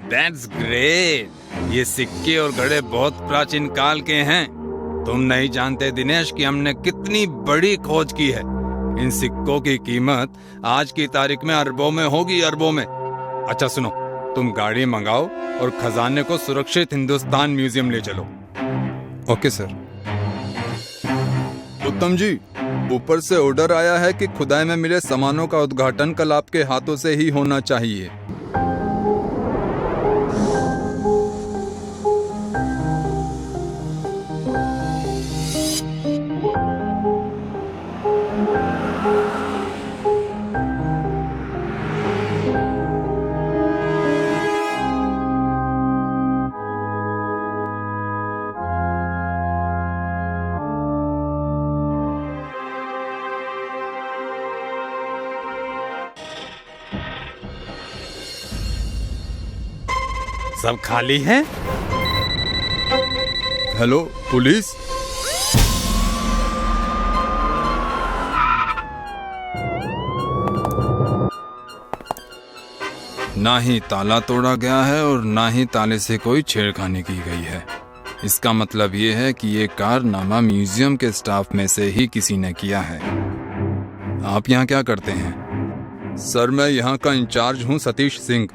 That's great. ये सिक्के और घड़े बहुत प्राचीन काल के हैं। तुम नहीं जानते दिनेश कि हमने कितनी बड़ी खोज की है। इन सिक्कों की कीमत आज की तारीख में अरबों में होगी, अरबों में। अच्छा सुनो, तुम गाड़ी मंगाओ और खजाने को सुरक्षित हिंदुस्तान म्यूजियम ले चलो। Okay sir. उत्तम जी, ऊपर से ऑर्डर आया है कि खुदाई में मिले सामानों का उद्घाटन कल आपके हाथों से ही होना चाहिए। सब खाली है? Hello police. ना ही ताला तोड़ा गया है और ना ही ताले से कोई छेड़खानी की गई है। इसका मतलब ये है कि ये कारनामा म्यूजियम के स्टाफ में से ही किसी ने किया है। आप यहाँ क्या करते हैं? सर, मैं यहाँ का इंचार्ज हूँ, सतीश सिंह।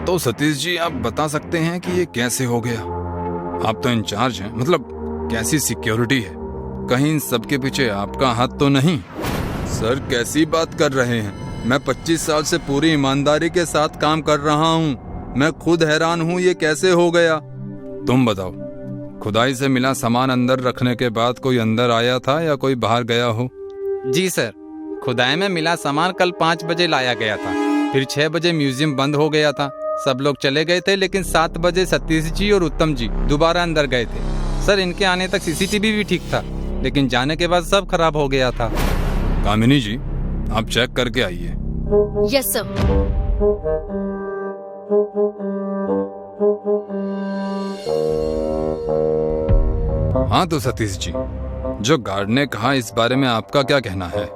तो सतीश जी, आप बता सकते हैं कि ये कैसे हो गया? आप तो इंचार्ज हैं, मतलब कैसी सिक्योरिटी है? कहीं इन सबके पीछे आपका हाथ तो नहीं? सर, कैसी बात कर रहे हैं? मैं 25 साल से पूरी ईमानदारी के साथ काम कर रहा हूँ। मैं खुद हैरान हूँ ये कैसे हो गया। तुम बताओ, खुदाई से मिला सामान अंदर रखने के बाद कोई अंदर आया था या कोई बाहर गया हो? जी सर, खुदाई में मिला सामान कल 5 बजे लाया गया था। फिर 6 बजे म्यूजियम बंद हो गया था। सब लोग चले गए थे, लेकिन 7 बजे सतीश जी और उत्तम जी दोबारा अंदर गए थे। सर, इनके आने तक सीसीटीवी भी ठीक था, लेकिन जाने के बाद सब खराब हो गया था। कामिनी जी, आप चेक करके आइए। Yes sir. हाँ तो सतीश जी, जो गार्ड ने कहा इस बारे में आपका क्या कहना है?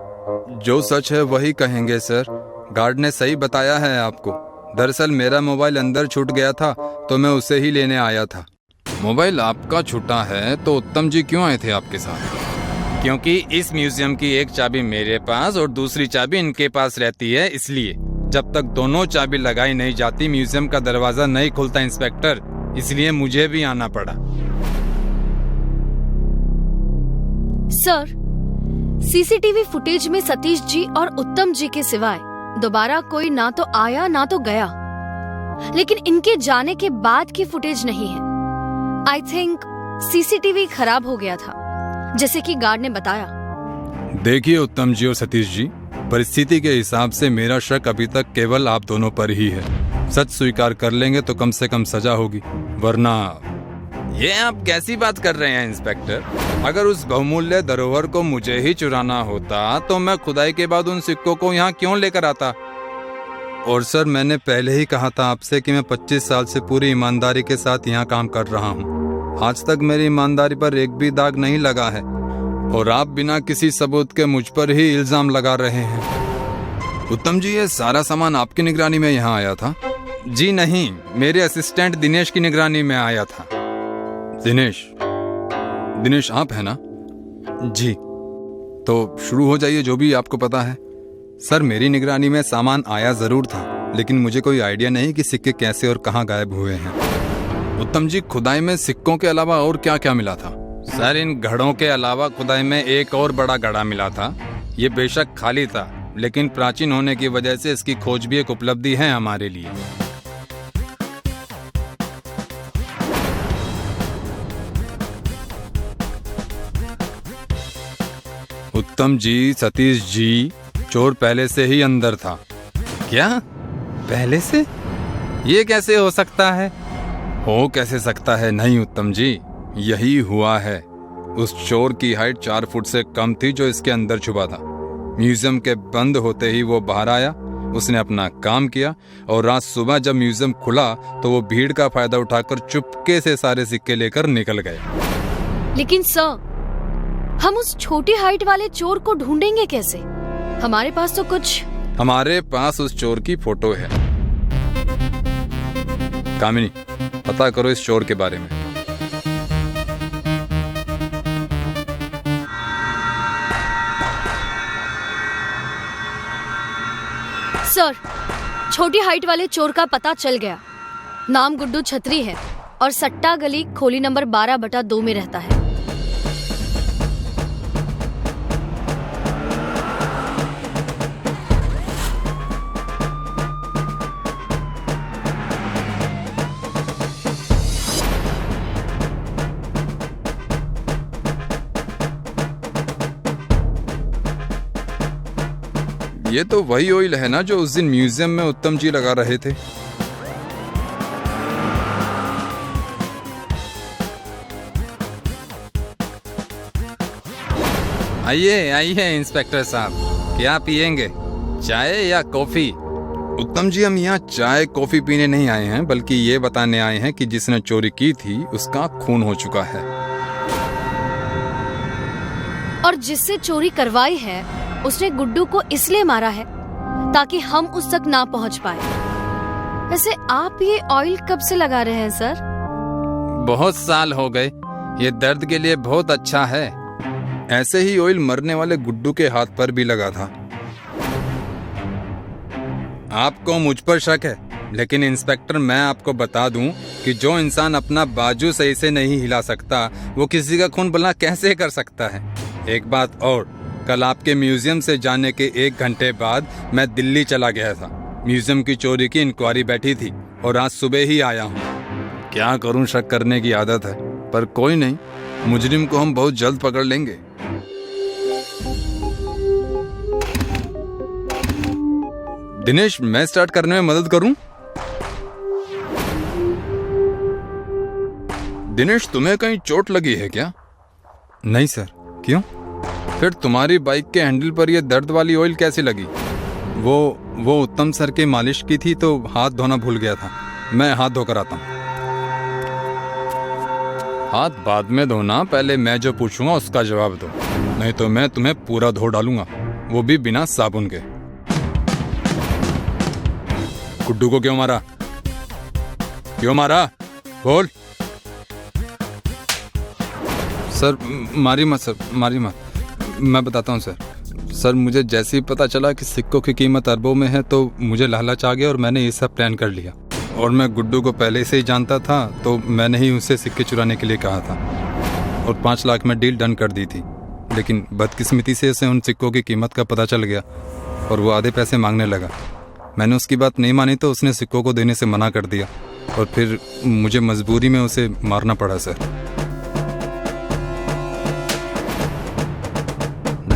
जो सच है वही कहेंगे सर। गार्ड ने सही बताया है आपको। दरअसल मेरा मोबाइल अंदर छूट गया था तो मैं उसे ही लेने आया था। मोबाइल आपका छूटा है तो उत्तम जी क्यों आए थे आपके साथ? क्योंकि इस म्यूजियम की एक चाबी मेरे पास और दूसरी चाबी इनके पास रहती है, इसलिए जब तक दोनों चाबी लगाई नहीं जाती म्यूजियम का दरवाजा नहीं खुलता इंस्पेक्टर। इसलिए मुझे भी आना पड़ा। सर, सीसीटीवी फुटेज में सतीश जी और उत्तम जी के सिवाय दोबारा कोई ना तो आया ना तो गया, लेकिन इनके जाने के बाद की फुटेज नहीं है। आई थिंक सीसीटीवी खराब हो गया था, जैसे कि गार्ड ने बताया। देखिए उत्तम जी और सतीश जी, परिस्थिति के हिसाब से मेरा शक अभी तक केवल आप दोनों पर ही है। सच स्वीकार कर लेंगे तो कम से कम सजा होगी, वरना। ये आप कैसी बात कर रहे हैं इंस्पेक्टर? अगर उस बहुमूल्य धरोहर को मुझे ही चुराना होता तो मैं खुदाई के बाद उन सिक्कों को यहाँ क्यों लेकर आता? और सर, मैंने पहले ही कहा था आपसे कि मैं 25 साल से पूरी ईमानदारी के साथ यहाँ काम कर रहा हूँ। आज तक मेरी ईमानदारी पर एक भी दाग नहीं लगा है और आप बिना किसी सबूत के मुझ पर ही इल्जाम लगा रहे हैं। उत्तम जी, ये सारा सामान आपकी निगरानी में यहाँ आया था? जी नहीं, मेरे असिस्टेंट दिनेश की निगरानी में आया था। दिनेश आप है ना? जी। तो शुरू हो जाइए जो भी आपको पता है। सर, मेरी निगरानी में सामान आया जरूर था, लेकिन मुझे कोई आइडिया नहीं कि सिक्के कैसे और कहाँ गायब हुए हैं। उत्तम जी, खुदाई में सिक्कों के अलावा और क्या क्या मिला था? सर, इन घड़ों के अलावा खुदाई में एक और बड़ा घड़ा मिला था। ये बेशक खाली था, लेकिन प्राचीन होने की वजह से इसकी खोज भी एक उपलब्धि है हमारे लिए। उत्तम जी, सतीश जी, चोर पहले से ही अंदर था। क्या? पहले से? ये कैसे हो सकता है? हो कैसे सकता है नहीं उत्तम जी, यही हुआ है। उस चोर की हाइट 4 फुट से कम थी जो इसके अंदर छुपा था। म्यूजियम के बंद होते ही वो बाहर आया, उसने अपना काम किया और रात सुबह जब म्यूजियम खुला तो वो भीड़ का फायदा उठाकर चुपके से सारे सिक्के लेकर निकल गए। लेकिन सर, हम उस छोटी हाइट वाले चोर को ढूंढेंगे कैसे? हमारे पास तो कुछ। हमारे पास उस चोर की फोटो है। कामिनी, पता करो इस चोर के बारे में। सर, छोटी हाइट वाले चोर का पता चल गया। नाम गुड्डू छतरी है और सट्टा गली खोली नंबर 12/2 में रहता है। ये तो वही ऑयल है ना जो उस दिन म्यूजियम में उत्तम जी लगा रहे थे। आइए आइए इंस्पेक्टर साहब, क्या पियेंगे, चाय या कॉफी? उत्तम जी, हम यहाँ चाय कॉफी पीने नहीं आए हैं, बल्कि ये बताने आए हैं कि जिसने चोरी की थी उसका खून हो चुका है। और जिससे चोरी करवाई है उसने गुड्डू को इसलिए मारा है ताकि हम उस तक ना पहुंच पाए। वैसे आप ये ऑयल कब से लगा रहे हैं सर? बहुत साल हो गए। ये दर्द के लिए बहुत अच्छा है। ऐसे ही ऑयल मरने वाले गुड्डू के हाथ पर भी लगा था। आपको मुझ पर शक है, लेकिन इंस्पेक्टर मैं आपको बता दूं कि जो इंसान अपना बाजू सही से नहीं हिला सकता वो किसी का खून भला कैसे कर सकता है। एक बात और, कल आपके म्यूजियम से जाने के 1 घंटे बाद मैं दिल्ली चला गया था। म्यूजियम की चोरी की इंक्वायरी बैठी थी और आज सुबह ही आया हूँ। क्या करूं, शक करने की आदत है, पर कोई नहीं, मुजरिम को हम बहुत जल्द पकड़ लेंगे। दिनेश, मैं स्टार्ट करने में मदद करूं? दिनेश, तुम्हें कहीं चोट लगी है क्या? नहीं सर। क्यों? फिर तुम्हारी बाइक के हैंडल पर यह दर्द वाली ऑयल कैसे लगी? वो उत्तम सर की मालिश की थी तो हाथ धोना भूल गया था। मैं हाथ धोकर आता हूँ। हाथ बाद में धोना, पहले मैं जो पूछूंगा उसका जवाब दो, नहीं तो मैं तुम्हें पूरा धो डालूंगा, वो भी बिना साबुन के। गुड्डू को क्यों मारा? क्यों मारा? बोल। सर मारी मत, सर मारी मत। मैं बताता हूँ सर। सर, मुझे जैसे ही पता चला कि सिक्कों की कीमत अरबों में है तो मुझे लालच आ गया और मैंने ये सब प्लान कर लिया। और मैं गुड्डू को पहले से ही जानता था, तो मैंने ही उससे सिक्के चुराने के लिए कहा था और 5 लाख में डील डन कर दी थी। लेकिन बदकिस्मती से उसे उन सिक्कों की कीमत का पता चल गया और वो आधे पैसे मांगने लगा। मैंने उसकी बात नहीं मानी तो उसने सिक्कों को देने से मना कर दिया और फिर मुझे मजबूरी में उसे मारना पड़ा सर।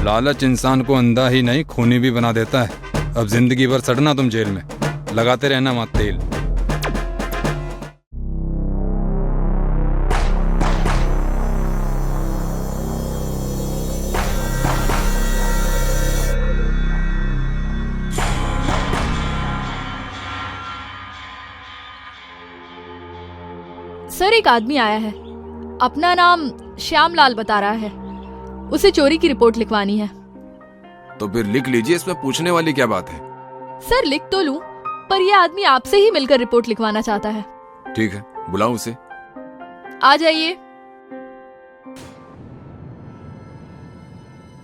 लालच इंसान को अंधा ही नहीं खूनी भी बना देता है। अब जिंदगी भर सड़ना तुम जेल में, लगाते रहना मत तेल। सर, एक आदमी आया है, अपना नाम श्यामलाल बता रहा है। उसे चोरी की रिपोर्ट लिखवानी है। तो फिर लिख लीजिए, इसमें पूछने वाली क्या बात है? सर, लिख तो लूं, पर यह आदमी आपसे ही मिलकर रिपोर्ट लिखवाना चाहता है। ठीक है, बुलाओ उसे। आ जाइए।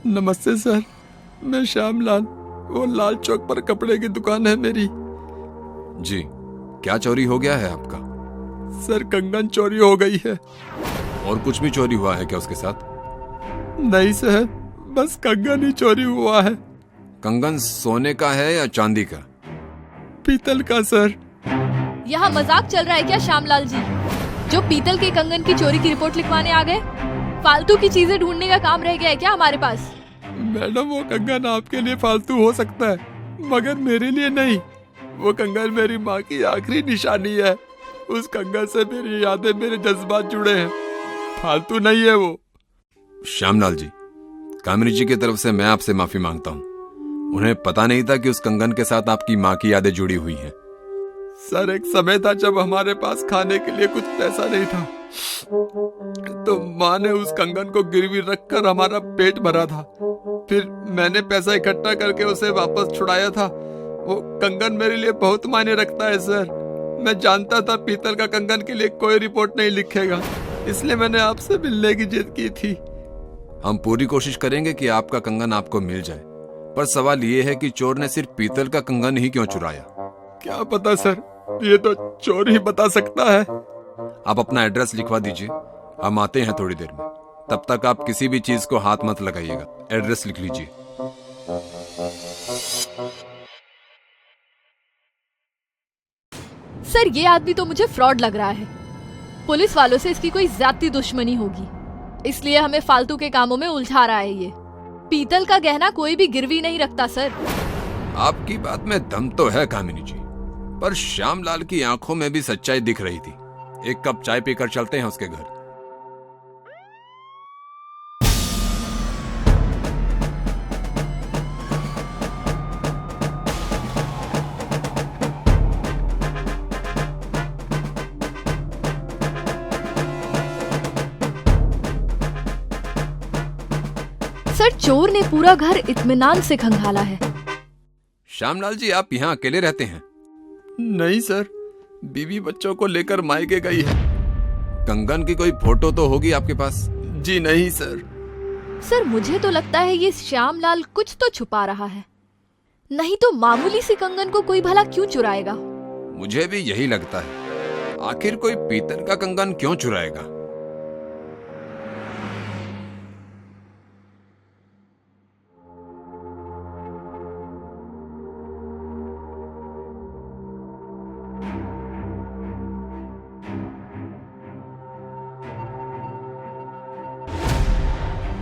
नमस्ते सर, मैं श्यामलाल, वो लाल चौक पर कपड़े की दुकान है मेरी। जी, क्या चोरी हो गया है आपका? सर, कंगन चोरी हो गई है। और कुछ भी चोरी हुआ है क्या उसके साथ? नहीं सर, बस कंगन ही चोरी हुआ है। कंगन सोने का है या चांदी का? पीतल का सर। यहाँ मजाक चल रहा है क्या श्यामलाल जी? जो पीतल के कंगन की चोरी की रिपोर्ट लिखवाने आ गए? फालतू की चीजें ढूंढने का काम रह गया है क्या हमारे पास? मैडम, वो कंगन आपके लिए फालतू हो सकता है, मगर मेरे लिए नहीं। वो कंगन मेरी माँ की आखिरी निशानी है। उस कंगन से मेरी यादें, मेरे जज्बात जुड़े हैं, फालतू नहीं है वो। श्यामलाल जी, कामिनी जी की तरफ से मैं आपसे माफी मांगता हूँ। उन्हें पता नहीं था कि उस कंगन के साथ आपकी माँ की यादें जुड़ी हुई हैं। सर, एक समय था जब हमारे पास खाने के लिए कुछ पैसा नहीं था, तो माँ ने उस कंगन को गिरवी रखकर हमारा पेट भरा था। फिर मैंने पैसा इकट्ठा करके उसे वापस छुड़ाया था। वो कंगन मेरे लिए बहुत मायने रखता है सर। मैं जानता था पीतल का कंगन के लिए कोई रिपोर्ट नहीं लिखेगा, इसलिए मैंने आपसे मिलने की जिद की थी। हम पूरी कोशिश करेंगे कि आपका कंगन आपको मिल जाए, पर सवाल ये है कि चोर ने सिर्फ पीतल का कंगन ही क्यों चुराया? क्या पता सर, ये तो चोर ही बता सकता है। आप अपना एड्रेस लिखवा दीजिए, हम आते हैं थोड़ी देर में। तब तक आप किसी भी चीज को हाथ मत लगाइएगा। एड्रेस लिख लीजिए। सर ये आदमी तो मुझे फ्रॉड लग रहा है। पुलिस वालों से इसकी कोई ज्यादती दुश्मनी होगी, इसलिए हमें फालतू के कामों में उलझा रहा है। ये पीतल का गहना कोई भी गिरवी नहीं रखता सर। आपकी बात में दम तो है कामिनी जी, पर श्यामलाल की आंखों में भी सच्चाई दिख रही थी। एक कप चाय पीकर चलते हैं उसके घर। सर चोर ने पूरा घर इत्मीनान से खंगाला है। श्यामलाल जी, आप यहाँ अकेले रहते हैं? नहीं सर, बीवी बच्चों को लेकर मायके गई है। कंगन की कोई फोटो तो होगी आपके पास? जी नहीं सर। सर मुझे तो लगता है ये श्यामलाल कुछ तो छुपा रहा है, नहीं तो मामूली सी कंगन को कोई भला क्यों चुराएगा? मुझे भी यही लगता है। आखिर कोई पीतल का कंगन क्यों चुराएगा?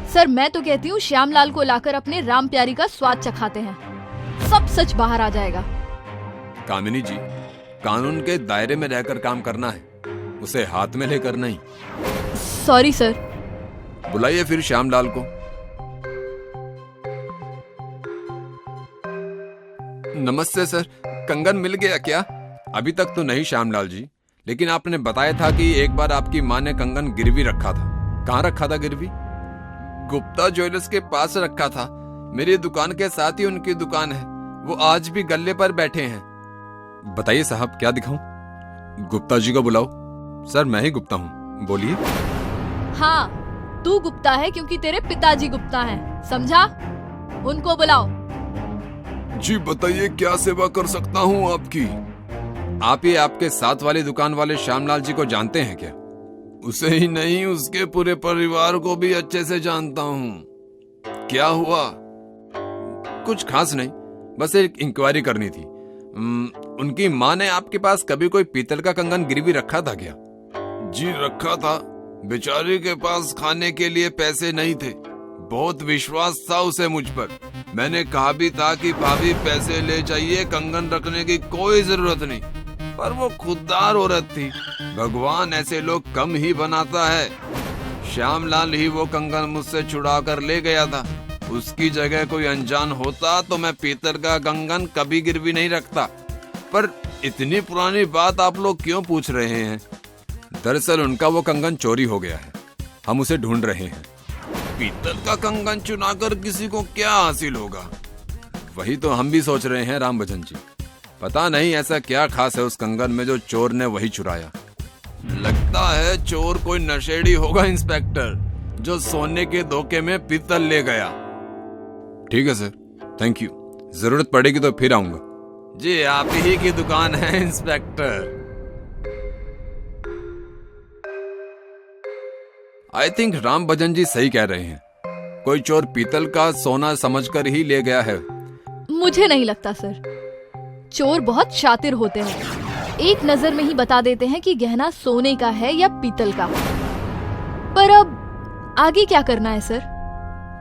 सर मैं तो कहती हूँ श्यामलाल को लाकर अपने राम प्यारी का स्वाद चखाते हैं, सब सच बाहर आ जाएगा। कामिनी जी, कानून के दायरे में रहकर काम करना है, उसे हाथ में लेकर नहीं। Sorry sir. बुलाइए फिर श्यामलाल को। नमस्ते सर, कंगन मिल गया क्या? अभी तक तो नहीं श्यामलाल जी, लेकिन आपने बताया था कि एक बार आपकी माँ ने कंगन गिरवी रखा था। कहाँ रखा था गिरवी? गुप्ता ज्वेलर्स के पास रखा था। मेरी दुकान के साथ ही उनकी दुकान है, वो आज भी गल्ले पर बैठे हैं। बताइए साहब, क्या दिखाऊं? गुप्ता जी को बुलाओ। सर मैं ही गुप्ता हूँ, बोलिए। हाँ तू गुप्ता है क्योंकि तेरे पिताजी गुप्ता हैं, समझा? उनको बुलाओ। जी बताइए, क्या सेवा कर सकता हूँ आपकी? आप ये आपके साथ वाली दुकान वाले श्यामलाल जी को जानते हैं क्या? उसे ही नहीं, उसके पूरे परिवार को भी अच्छे से जानता हूँ। क्या हुआ? कुछ खास नहीं, बस एक इंक्वायरी करनी थी। उनकी माँ ने आपके पास कभी कोई पीतल का कंगन गिरवी रखा था क्या? जी रखा था। बेचारी के पास खाने के लिए पैसे नहीं थे। बहुत विश्वास था उसे मुझ पर। मैंने कहा भी था कि भाभी पैसे ले जाइए, कंगन रखने की कोई जरूरत नहीं, पर वो खुददार औरत थी। भगवान ऐसे लोग कम ही बनाता है। श्यामलाल ही वो कंगन मुझसे छुड़ा कर ले गया था। उसकी जगह कोई अनजान होता तो मैं पीतल का कंगन कभी गिरवी नहीं रखता। पर इतनी पुरानी बात आप लोग क्यों पूछ रहे हैं? दरअसल उनका वो कंगन चोरी हो गया है, हम उसे ढूंढ रहे हैं। पीतल का कंगन चुनाकर किसी को क्या हासिल होगा? वही तो हम भी सोच रहे हैं राम भजन जी। पता नहीं ऐसा क्या खास है उस कंगन में जो चोर ने वही चुराया। लगता है चोर कोई नशेड़ी होगा इंस्पेक्टर, जो सोने के धोखे में पीतल ले गया। ठीक है सर, थैंक यू। जरूरत पड़ेगी तो फिर आऊंगा। जी आप ही की दुकान है इंस्पेक्टर। आई थिंक राम भजन जी सही कह रहे हैं। कोई चोर पीतल का सोना समझकर ही ले गया है। मुझे नहीं लगता सर, चोर बहुत शातिर होते हैं, एक नजर में ही बता देते हैं कि गहना सोने का है या पीतल का। पर अब आगे क्या करना है सर?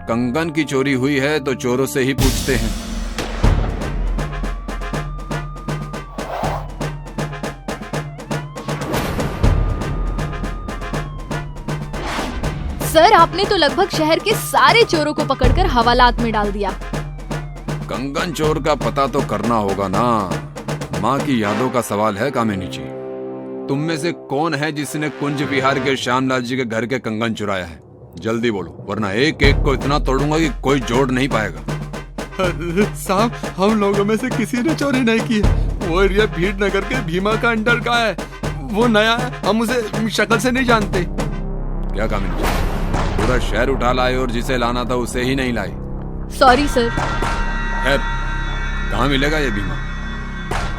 कंगन की चोरी हुई है तो चोरों से ही पूछते हैं। सर आपने तो लगभग शहर के सारे चोरों को पकड़कर हवालात में डाल दिया। कंगन चोर का पता तो करना होगा ना। माँ की यादों का सवाल है कामिनी जी। तुम में से कौन है जिसने कुंज विहार के श्यामलाल जी के घर के कंगन चुराया है? जल्दी बोलो, वरना एक एक को इतना तोड़ूंगा कि कोई जोड़ नहीं पाएगा। साहब, हम लोगों में से किसी ने चोरी नहीं की है। और ये भीड़ नगर के भीमा का अंडर का है, वो नया है, हम उसे शक्ल से नहीं जानते। क्या कामिनी जी, पूरा शहर उठा लाए और जिसे लाना था उसे ही नहीं लाए। Sorry sir. खैर, कहाँ मिलेगा ये बीमा?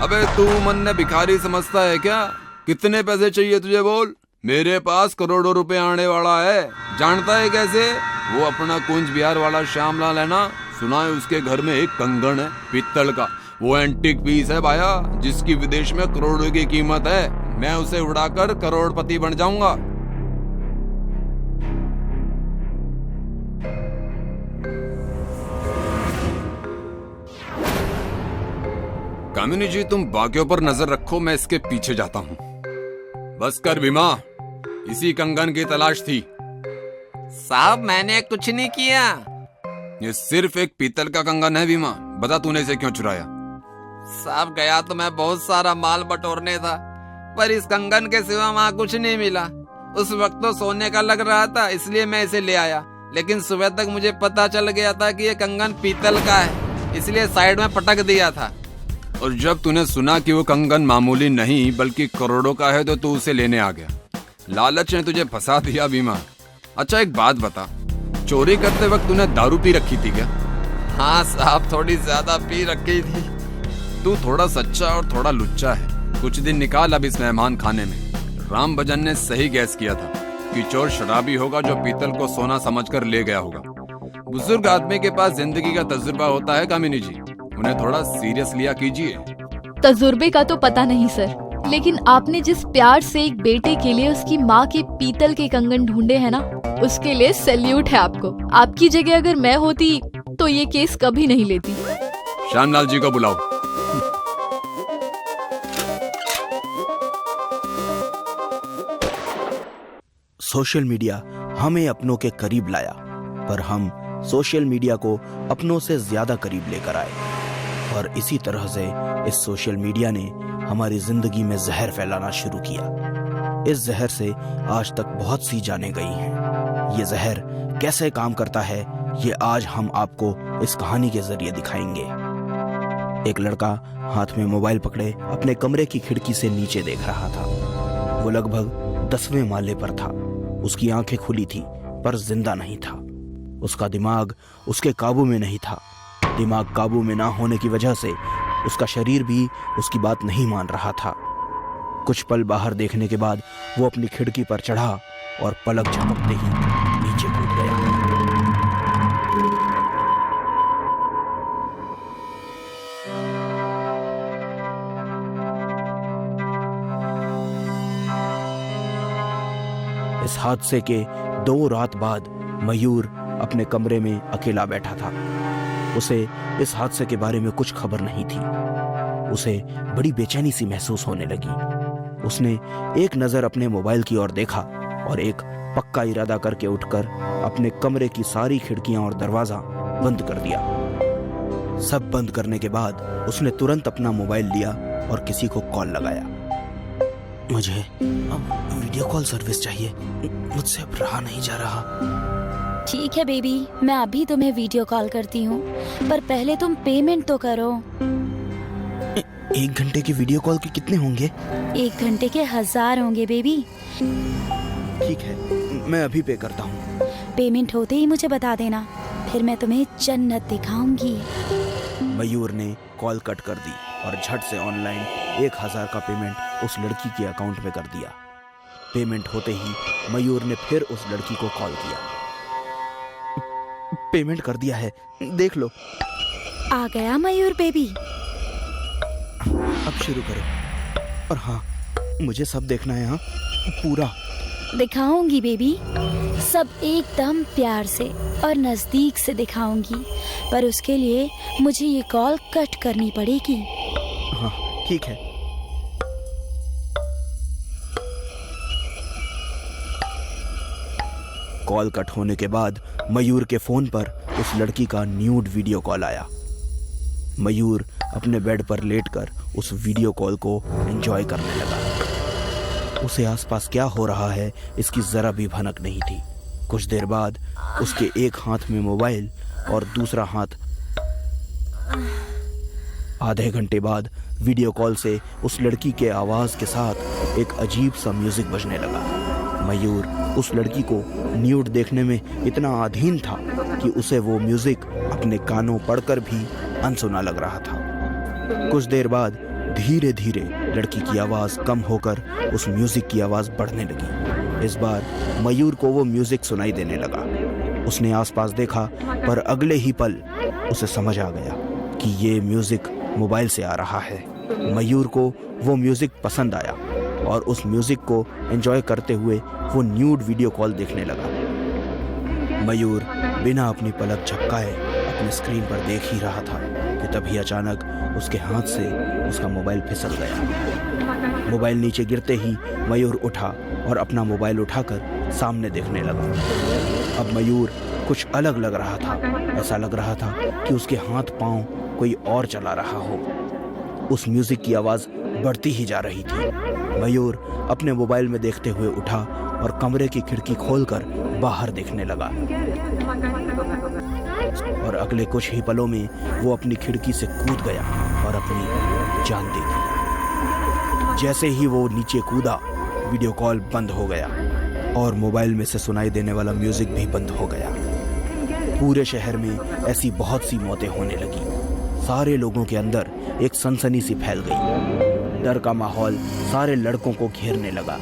अबे तू मन ने भिखारी समझता है क्या? कितने पैसे चाहिए तुझे बोल? मेरे पास करोड़ों रुपए आने वाला है। जानता है कैसे? वो अपना कुंज बिहार वाला श्यामलाल है ना, सुना है उसके घर में एक कंगन है पीतल का। वो एंटीक पीस है भाया, जिसकी विदेश में करोड़ों की कीमत है। मैं उसे उड़ाकर करोड़पति बन जाऊंगा। कामिनी जी, तुम बाकियों पर नजर रखो, मैं इसके पीछे जाता हूँ। बस कर भीमा, इसी कंगन की तलाश थी। साहब मैंने कुछ नहीं किया। ये सिर्फ एक पीतल का कंगन है भीमा, बता तूने इसे क्यों चुराया? साहब गया तो मैं बहुत सारा माल बटोरने था, पर इस कंगन के सिवा वहाँ कुछ नहीं मिला। उस वक्त तो सोने का लग रहा था, इसलिए मैं इसे ले आया। लेकिन सुबह तक मुझे पता चल गया था कि ये कंगन पीतल का है, इसलिए साइड में पटक दिया था। और जब तूने सुना कि वो कंगन मामूली नहीं बल्कि करोड़ों का है तो तू उसे लेने आ गया। लालच ने तुझे फंसा दिया भीमा। अच्छा एक बात बता, चोरी करते वक्त तूने दारू पी रखी थी क्या? हाँ साहब, थोड़ी ज्यादा पी रखी थी। तू थोड़ा सच्चा और थोड़ा लुच्चा है। कुछ दिन निकाल अब इस मेहमान खाने में। राम भजन ने सही गैस किया था कि चोर शराबी होगा जो पीतल को सोना समझकर ले गया होगा। बुजुर्ग आदमी के पास जिंदगी का तजुर्बा होता है कामिनी जी, उन्हें थोड़ा सीरियस लिया कीजिए। तजुर्बे का तो पता नहीं सर, लेकिन आपने जिस प्यार से एक बेटे के लिए उसकी माँ के पीतल के कंगन ढूंढे हैं ना, उसके लिए सैल्यूट है आपको। आपकी जगह अगर मैं होती तो ये केस कभी नहीं लेती। श्यामलाल जी को बुलाओ। सोशल मीडिया हमें अपनों के करीब लाया, पर हम सोशल मीडिया को अपनों से ज्यादा करीब लेकर आए। और इसी तरह से इस सोशल मीडिया ने हमारी जिंदगी में जहर फैलाना शुरू किया। इस जहर से आज तक बहुत सी जानें गई हैं। ये जहर कैसे काम करता है, ये आज हम आपको इस कहानी के जरिए दिखाएंगे। एक लड़का हाथ में मोबाइल पकड़े अपने कमरे की खिड़की से नीचे देख रहा था। वो लगभग 10वें माले पर था। उसकी आंखें खुली थी पर जिंदा नहीं था। उसका दिमाग उसके काबू में नहीं था। दिमाग काबू में ना होने की वजह से उसका शरीर भी उसकी बात नहीं मान रहा था। कुछ पल बाहर देखने के बाद वो अपनी खिड़की पर चढ़ा और पलक झपकते ही नीचे कूद गया। इस हादसे के 2 रात बाद मयूर अपने कमरे में अकेला बैठा था। उसे इस हादसे के बारे में कुछ खबर नहीं थी। उसे बड़ी बेचैनी सी महसूस होने लगी। उसने एक नजर अपने मोबाइल की ओर देखा और एक पक्का इरादा करके उठकर अपने कमरे की सारी खिड़कियां और दरवाजा बंद कर दिया। सब बंद करने के बाद उसने तुरंत अपना मोबाइल लिया और किसी को कॉल लगाया। मुझे अब वीडियो कॉल सर्विस चाहिए, मुझसे अब रहा नहीं जा रहा। ठीक है बेबी, मैं अभी तुम्हें वीडियो कॉल करती हूँ, पर पहले तुम पेमेंट तो करो। 1 घंटे की वीडियो कॉल के कितने होंगे? 1 घंटे के 1000 होंगे बेबी। ठीक है, मैं अभी पे करता हूँ। पेमेंट होते ही मुझे बता देना, फिर मैं तुम्हें जन्नत दिखाऊंगी। मयूर ने कॉल कट कर दी और झट से ऑनलाइन 1000 का पेमेंट उस लड़की के अकाउंट में कर दिया। पेमेंट होते ही मयूर ने फिर उस लड़की को कॉल किया। पेमेंट कर दिया है, देख लो। आ गया मयूर बेबी। अब शुरू करो। और हाँ, मुझे सब देखना है। हाँ, पूरा दिखाऊंगी बेबी, सब एकदम प्यार से और नजदीक से दिखाऊंगी, पर उसके लिए मुझे ये कॉल कट करनी पड़ेगी। हाँ ठीक है। कॉल कट होने के बाद मयूर के फोन पर उस लड़की का न्यूड वीडियो कॉल आया। मयूर अपने बेड पर लेटकर उस वीडियो कॉल को एंजॉय करने लगा। उसे आसपास क्या हो रहा है इसकी जरा भी भनक नहीं थी। कुछ देर बाद उसके एक हाथ में मोबाइल और दूसरा हाथ आधे घंटे बाद वीडियो कॉल से उस लड़की के आवाज के साथ एक अजीब सा म्यूजिक बजने लगा। मयूर उस लड़की को न्यूड देखने में इतना अधीन था कि उसे वो म्यूजिक अपने कानों पड़कर भी अनसुना लग रहा था। कुछ देर बाद धीरे धीरे लड़की की आवाज कम होकर उस म्यूजिक की आवाज बढ़ने लगी। इस बार मयूर को वो म्यूजिक सुनाई देने लगा। उसने आसपास देखा, पर अगले ही पल उसे समझ आ गया कि ये म्यूजिक मोबाइल से आ रहा है। मयूर को वो म्यूजिक पसंद आया और उस म्यूजिक को एंजॉय करते हुए वो न्यूड वीडियो कॉल देखने लगा। मयूर बिना अपनी पलक झपकाए अपने स्क्रीन पर देख ही रहा था कि तभी अचानक उसके हाथ से उसका मोबाइल फिसल गया। मोबाइल नीचे गिरते ही मयूर उठा और अपना मोबाइल उठाकर सामने देखने लगा। अब मयूर कुछ अलग लग रहा था। ऐसा लग रहा था कि उसके हाथ पांव कोई और चला रहा हो। उस म्यूजिक की आवाज बढ़ती ही जा रही थी। मयूर अपने मोबाइल में देखते हुए उठा और कमरे की खिड़की खोलकर बाहर देखने लगा और अगले कुछ ही पलों में वो अपनी खिड़की से कूद गया और अपनी जान दे दी। जैसे ही वो नीचे कूदा, वीडियो कॉल बंद हो गया और मोबाइल में से सुनाई देने वाला म्यूजिक भी बंद हो गया। पूरे शहर में ऐसी बहुत सी मौतें होने लगी। सारे लोगों के अंदर एक सनसनी सी फैल गई। डर का माहौल सारे लड़कों को घेरने लगा।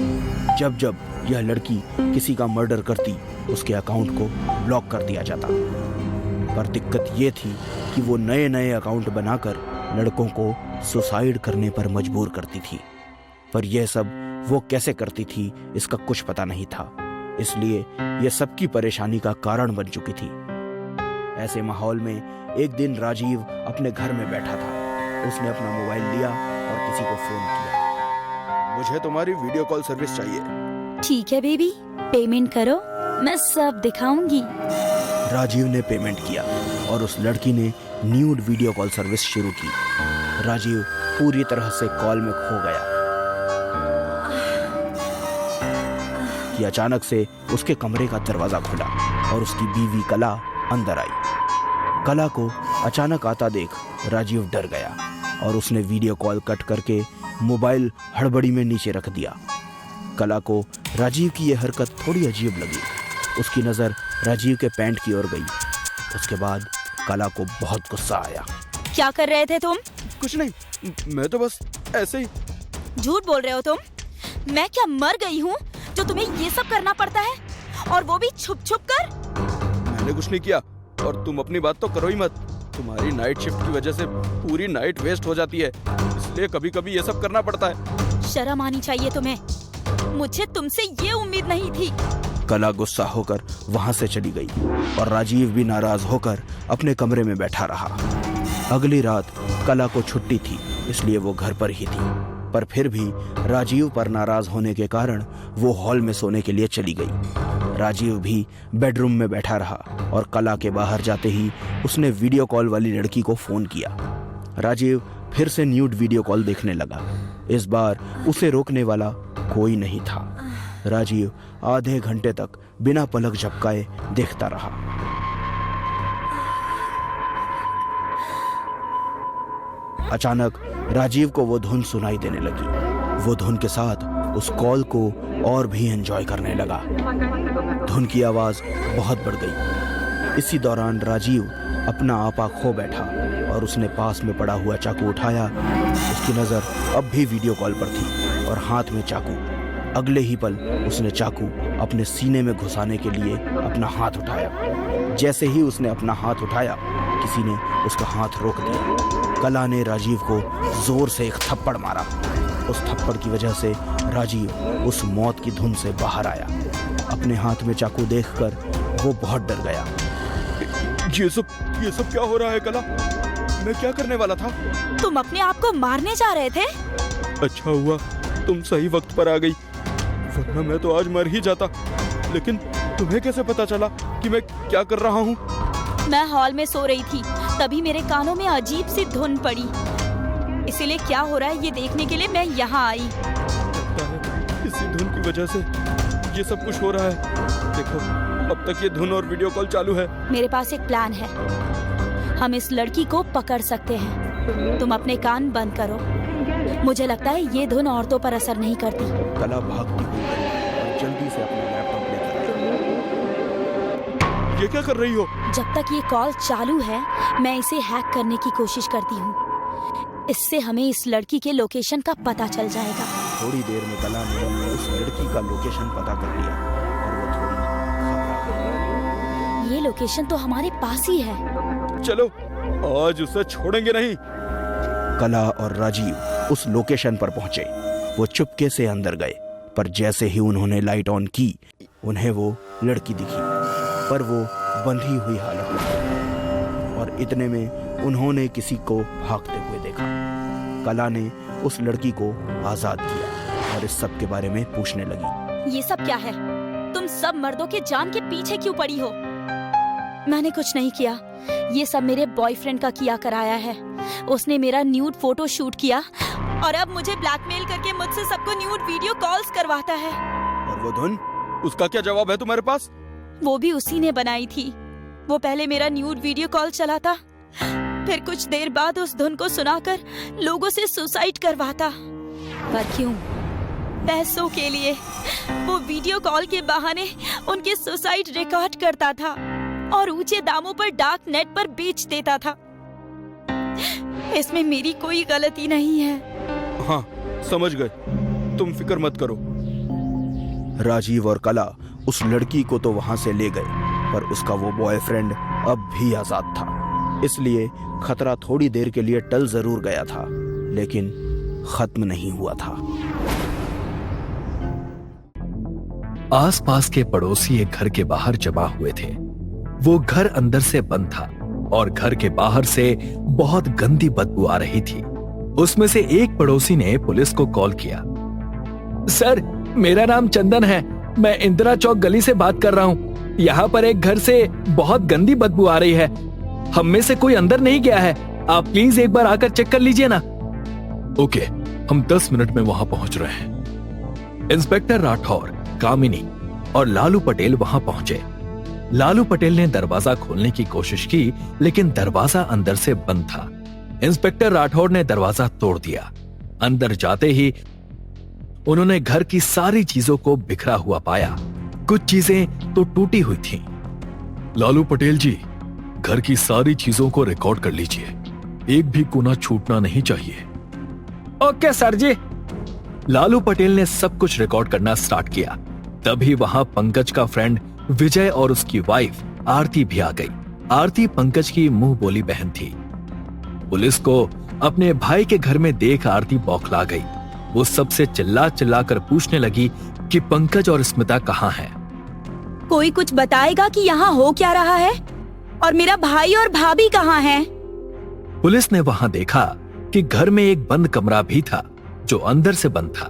जब जब यह लड़की किसी का मर्डर करती, उसके अकाउंट को ब्लॉक कर दिया जाता। पर दिक्कत ये थी कि वो नए नए अकाउंट बनाकर लड़कों को सुसाइड करने पर मजबूर करती थी। पर यह सब वो कैसे करती थी, इसका कुछ पता नहीं था। इसलिए यह सबकी परेशानी का कारण बन चुकी थी। ऐसे माहौल में एक दिन राजीव अपने घर में बैठा था। उसने अपना मोबाइल लिया और किसी को फोन किया। मुझे तुम्हारी वीडियो कॉल सर्विस चाहिए। ठीक है बेबी, पेमेंट करो, मैं सब दिखाऊंगी। राजीव ने पेमेंट किया और उस लड़की ने न्यूड वीडियो कॉल सर्विस शुरू की। राजीव पूरी तरह से कॉल में खो गया कि अचानक से उसके कमरे का दरवाजा खुला और उसकी बीवी कला अंदर आई। कला को अचानक आता देख राजीव डर गया और उसने वीडियो कॉल कट करके मोबाइल हड़बड़ी में नीचे रख दिया। कला को राजीव की यह हरकत थोड़ी अजीब लगी। उसकी नज़र राजीव के पैंट की ओर गई। उसके बाद कला को बहुत गुस्सा आया। क्या कर रहे थे तुम? कुछ नहीं, मैं तो बस ऐसे ही। झूठ बोल रहे हो तुम। मैं क्या मर गई हूँ जो तुम्हें ये सब करना पड़ता है, और वो भी छुप छुप कर? मैंने कुछ नहीं किया और तुम अपनी बात तो करो ही मत। तुम्हारी नाइट शिफ्ट की वजह से पूरी नाइट वेस्ट हो जाती है, इसलिए कभी कभी ये सब करना पड़ता है। शर्म आनी चाहिए तुम्हें। मुझे तुमसे ये उम्मीद नहीं थी। कला गुस्सा होकर वहां से चली गई और राजीव भी नाराज होकर अपने कमरे में बैठा रहा। अगली रात कला को छुट्टी थी, इसलिए वो घर पर ही थी। पर फिर भी राजीव पर नाराज होने के कारण वो हॉल में सोने के लिए चली गई। राजीव भी बेडरूम में बैठा रहा और कला के बाहर जाते ही उसने वीडियो कॉल वाली लड़की को फोन किया। राजीव फिर से न्यूड वीडियो कॉल देखने लगा। इस बार उसे रोकने वाला कोई नहीं था। राजीव आधे घंटे तक बिना पलक झपकाए देखता रहा। अचानक राजीव को वो धुन सुनाई देने लगी। वो धुन के साथ उस कॉल को और भी एंजॉय करने लगा। धुन की आवाज बहुत बढ़ गई। इसी दौरान राजीव अपना आपा खो बैठा और उसने पास में पड़ा हुआ चाकू उठाया। उसकी नजर अब भी वीडियो कॉल पर थी और हाथ में चाकू। अगले ही पल उसने चाकू अपने सीने में घुसाने के लिए अपना हाथ उठाया। जैसे ही उसने अपना हाथ उठाया, किसी ने उसका हाथ रोक दिया। कला ने राजीव को जोर से एक थप्पड़ मारा। उस थप्पड़ की वजह से राजीव उस मौत की धुन से बाहर आया। अपने हाथ में चाकू देखकर वो बहुत डर गया। ये सब क्या हो रहा है कला? मैं क्या करने वाला था? तुम अपने आप को मारने जा रहे थे। अच्छा हुआ तुम सही वक्त पर आ गई, वरना मैं तो आज मर ही जाता। लेकिन तुम्हें कैसे पता चला कि मैं क्या कर रहा हूँ? मैं हॉल में सो रही थी, तभी मेरे कानों में अजीब सी धुन पड़ी। इसीलिए क्या हो रहा है ये देखने के लिए मैं यहाँ आई। लगता है इसी धुन की वजह से ये सब कुछ हो रहा है। देखो अब तक ये धुन और वीडियो कॉल चालू है। मेरे पास एक प्लान है। हम इस लड़की को पकड़ सकते हैं। तुम अपने कान बंद करो। मुझे लगता है ये धुन औरतों पर असर नहीं करती। कला भागती हुई गई और जल्दी से अपना लैपटॉप लेकर आई। ये क्या कर रही हो? जब तक ये कॉल चालू है मैं इसे हैक करने की कोशिश करती हूँ। इससे हमें इस लड़की के लोकेशन का पता चल जाएगा। थोड़ी देर में कला ने उस लड़की का लोकेशन पता कर लिया और वो थोड़ी घबरा गई। ये लोकेशन तो हमारे पास ही है। चलो, आज उसे छोड़ेंगे नहीं। कला और राजीव उस लोकेशन पर पहुंचे। वो चुपके से अंदर गए, पर जैसे ही उन्होंने लाइट ऑन की उन्हें वो लड़की दिखी, पर वो बंधी हुई हालत में थी। और इतने में उन्होंने किसी को भागते हुए देखा। कला ने उस लड़की को आजाद किया और इस सब के बारे में पूछने लगी। ये सब क्या है? तुम सब मर्दों के जान के पीछे क्यों पड़ी हो? मैंने कुछ नहीं किया। ये सब मेरे बॉयफ्रेंड का किया कराया है। उसने मेरा न्यूड फोटो शूट किया और अब मुझे ब्लैकमेल करके मुझसे सबको न्यूड वीडियो कॉल्स करवाता है। और वो धुन, उसका क्या जवाब है तुम्हारे पास? वो भी उसी ने बनाई थी। वो पहले मेरा न्यूड वीडियो कॉल चलाता, फिर कुछ देर बाद उस धुन को सुनाकर लोगों से सुसाइड करवाता। पर क्यों? पैसों के लिए। वो वीडियो कॉल के बहाने उनके सुसाइड रिकॉर्ड करता था और ऊंचे दामों पर डार्क नेट पर बेच देता था। इसमें मेरी कोई गलती नहीं है। हाँ, समझ गए। तुम फिक्र मत करो। राजीव और कला उस लड़की को तो वहां से ले गए, पर उसका वो बॉयफ्रेंड अब भी आजाद था। इसलिए खतरा थोड़ी देर के लिए टल जरूर गया था, लेकिन खत्म नहीं हुआ था। आसपास के पड़ोसी एक घर के बाहर जमा हुए थे। वो घर अंदर से बंद था और घर के बाहर से बहुत गंदी बदबू आ रही थी। उसमें से एक पड़ोसी ने पुलिस को कॉल किया। सर, मेरा नाम चंदन है। मैं इंदिरा चौक गली से बात कर रहा हूँ। यहाँ पर एक घर से बहुत गंदी बदबू आ रही है। हम में से कोई अंदर नहीं गया है। आप प्लीज एक बार आकर चेक कर लीजिए ना। ओके, हम 10 मिनट में वहां पहुंच रहे हैं। इंस्पेक्टर राठौर, कामिनी और लालू पटेल वहां पहुंचे। लालू पटेल ने दरवाजा खोलने की कोशिश की, लेकिन दरवाजा अंदर से बंद था। इंस्पेक्टर राठौर ने दरवाजा तोड़ दिया। अंदर जाते ही उन्होंने घर की सारी चीजों को बिखरा हुआ पाया। कुछ चीजें तो टूटी हुई थीं। लालू पटेल जी, घर की सारी चीजों को रिकॉर्ड कर लीजिए। एक भी कोना छूटना नहीं चाहिए। ओके सर जी। लालू पटेल ने सब कुछ रिकॉर्ड करना स्टार्ट किया। तभी वहां पंकज का फ्रेंड विजय और उसकी वाइफ आरती भी आ गई। आरती पंकज की मुंह बोली बहन थी। पुलिस को अपने भाई के घर में देख आरती बौखला गई। वो सबसे चिल्ला चिल्ला कर पूछने लगी कि पंकज और स्मिता कहाँ हैं। कोई कुछ बताएगा कि यहाँ हो क्या रहा है? और मेरा भाई और भाभी कहाँ हैं? पुलिस ने वहां देखा कि घर में एक बंद कमरा भी था जो अंदर से बंद था।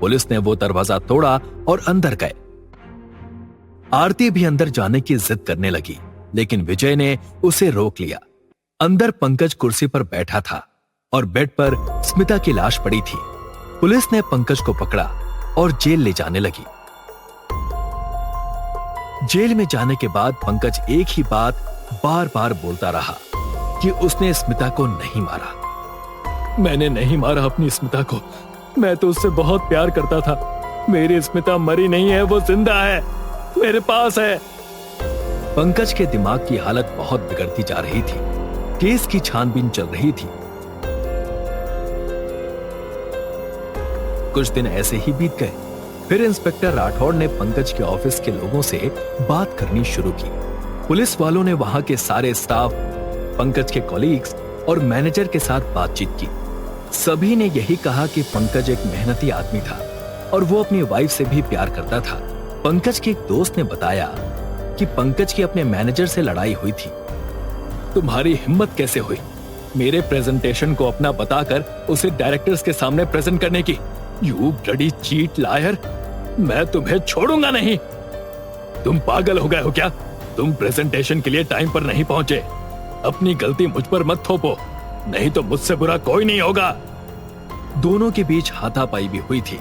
पुलिस ने वो दरवाजा तोड़ा और अंदर गए। आरती भी अंदर जाने की जिद करने लगी, लेकिन विजय ने उसे रोक लिया। अंदर पंकज कुर्सी पर बैठा था और बेड पर स्मिता की लाश पड़ी थी। पुलिस ने पंकज को पकड़ा और जेल ले जाने लगी। जेल में जाने के बाद पंकज एक ही बात बार बार बोलता रहा कि उसने स्मिता को नहीं मारा। मैंने नहीं मारा अपनी स्मिता को। मैं तो उससे बहुत प्यार करता था। मेरी स्मिता मरी नहीं है, वो जिंदा है, मेरे पास है। पंकज के दिमाग की हालत बहुत बिगड़ती जा रही थी। केस की छानबीन चल रही थी। कुछ दिन ऐसे ही बीत गए। फिर इंस्पेक्टर राठौड़ ने पंकज के ऑफिस के लोगों से बात करनी शुरू की। पुलिस वालों ने वहां के सारे स्टाफ, पंकज के कॉलीग्स और मैनेजर के साथ बातचीत की। सभी ने यही कहा कि पंकज एक मेहनती आदमी था और वो अपनी वाइफ से भी प्यार करता था। पंकज के एक दोस्त ने बताया कि पंकज की अपने मैनेजर से लड़ाई हुई थी। तुम्हारी हिम्मत कैसे हुई मेरे प्रेजेंटेशन को अपना बताकर उसे डायरेक्टर्स के सामने प्रेजेंट करने की? यू ब्लडी चीट लायर, मैं तुम्हें छोड़ूंगा नहीं। तुम पागल हो गए हो क्या? तुम प्रेजेंटेशन के लिए टाइम पर नहीं पहुंचे। अपनी गलती मुझ पर मत थोपो, नहीं तो मुझसे बुरा कोई नहीं होगा। दोनों के बीच हाथापाई भी हुई थी।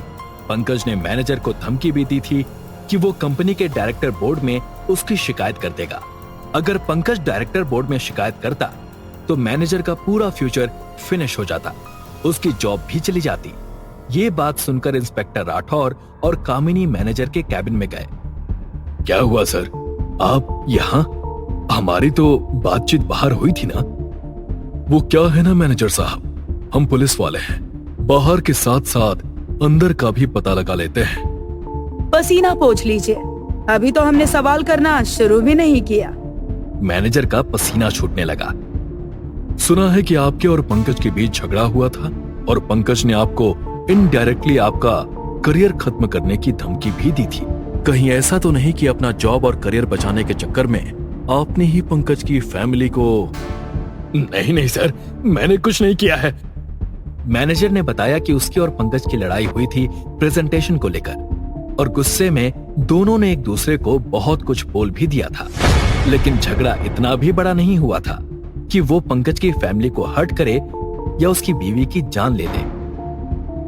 पंकज ने मैनेजर को धमकी भी दी थी कि वो कंपनी के डायरेक्टर बोर्ड में उसकी शिकायत कर देगा। अगर पंकज डायरेक्टर बोर्ड में शिकायत करता तो मैनेजर का पूरा फ्यूचर फिनिश हो जाता, उसकी जॉब भी चली जाती। ये बात सुनकर इंस्पेक्टर राठौर और कामिनी मैनेजर के कैबिन में गए। क्या हुआ सर, आप यहाँ? हमारी तो बातचीत बाहर हुई थी ना। वो क्या है ना मैनेजर साहब, हम पुलिस वाले हैं, बाहर के साथ साथ अंदर का भी पता लगा लेते हैं। पसीना पोंछ लीजिए, अभी तो हमने सवाल करना शुरू भी नहीं किया। मैनेजर का पसीना छूटने लगा। सुना है कि आपके और पंकज के बीच झगड़ा हुआ था और पंकज ने आपको इनडायरेक्टली आपका करियर खत्म करने की धमकी भी दी थी। कहीं ऐसा तो नहीं कि अपना जॉब और करियर बचाने के चक्कर में आपने ही पंकज की फैमिली को? नहीं सर, मैंने कुछ नहीं किया है। मैनेजर ने बताया कि उसकी और पंकज की लड़ाई हुई थी प्रेजेंटेशन को लेकर और गुस्से में दोनों ने एक दूसरे को बहुत कुछ बोल भी दिया था, लेकिन झगड़ा इतना भी बड़ा नहीं हुआ था कि वो पंकज की फैमिली को हर्ट करे या उसकी बीवी की जान ले ले।